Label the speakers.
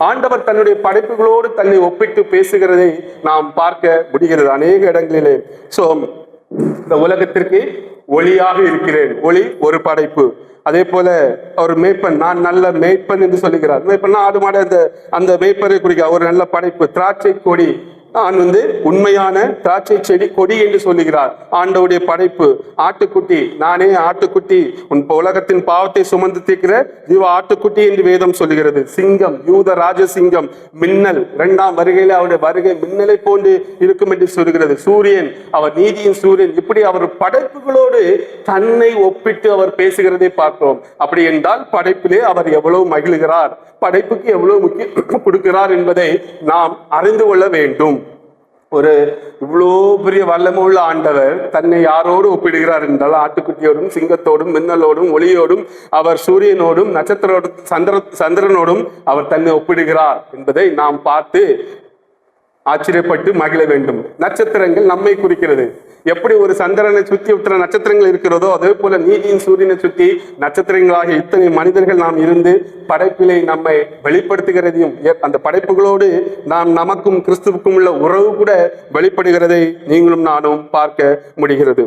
Speaker 1: ஆண்டவர் தன்னுடைய படைப்புகளோடு தன்னை ஒப்பிட்டு பேசுகிறதை நாம் பார்க்க முடிகிறது அநேக இடங்களிலே. சோ இந்த உலகத்திற்கு ஒளியாக இருக்கிறேன். ஒளி ஒரு படைப்பு. அதே போல அவர் மேய்ப்பன், நான் நல்ல மேய்ப்பன் என்று சொல்லுகிறார். மேய்ப்பன் ஆடு மாடு, அந்த மேய்ப்பரை குறிக்க ஒரு நல்ல படைப்பு. திராட்சை கொடி, நான் உண்மையான திராட்சை செடி கொடி என்று சொல்லுகிறார். ஆண்டவுடைய படைப்பு. ஆட்டுக்குட்டி, நானே ஆட்டுக்குட்டி, உலகத்தின் பாவத்தை சுமந்து தீர்க்கிற ஜீவ ஆட்டுக்குட்டி என்று வேதம் சொல்லுகிறது. சிங்கம், யூத ராஜசிங்கம், மின்னல், இரண்டாம் வருகையில அவருடைய வருகை மின்னலை போன்று இருக்கும் என்று சொல்கிறது. சூரியன், அவர் நீதியின் சூரியன். இப்படி அவர் படைப்புகளோடு தன்னை ஒப்பிட்டு அவர் பேசுகிறதை பார்க்கிறோம். அப்படி என்றால் படைப்பிலே அவர் எவ்வளவு மகிழ்கிறார், படைப்புக்கு எவ்வளவு முக்கியம் கொடுக்கிறார் என்பதை நாம் அறிந்து கொள்ள வேண்டும். ஒரு இவ்வளோ பெரிய வல்லமுள்ள ஆண்டவர் தன்னை யாரோடு ஒப்பிடுகிறார் என்றால் ஆட்டுக்குட்டியோடும், சிங்கத்தோடும், மின்னலோடும், ஒளியோடும், அவர் சூரியனோடும், நட்சத்திரோடும், சந்திரனோடும் அவர் தன்னை ஒப்பிடுகிறார் என்பதை நாம் பார்த்து ஆச்சரியப்பட்டு மகிழ வேண்டும். நட்சத்திரங்கள் நம்மை குறிக்கிறது. எப்படி ஒரு சந்திரனை சுத்தி உத்தர நட்சத்திரங்கள் இருக்கிறதோ அதே போல நீதியின் சூரியனை சுத்தி நட்சத்திரங்களாக இத்தனை மனிதர்கள் நாம் இருந்து படைப்பிலே நம்மை வெளிப்படுத்துகிறதையும், அந்த படைப்புகளோடு நமக்கும் கிறிஸ்துவுக்கும் உள்ள உறவு கூட வெளிப்படுகிறதை நீங்களும் நானும் பார்க்க முடிகிறது.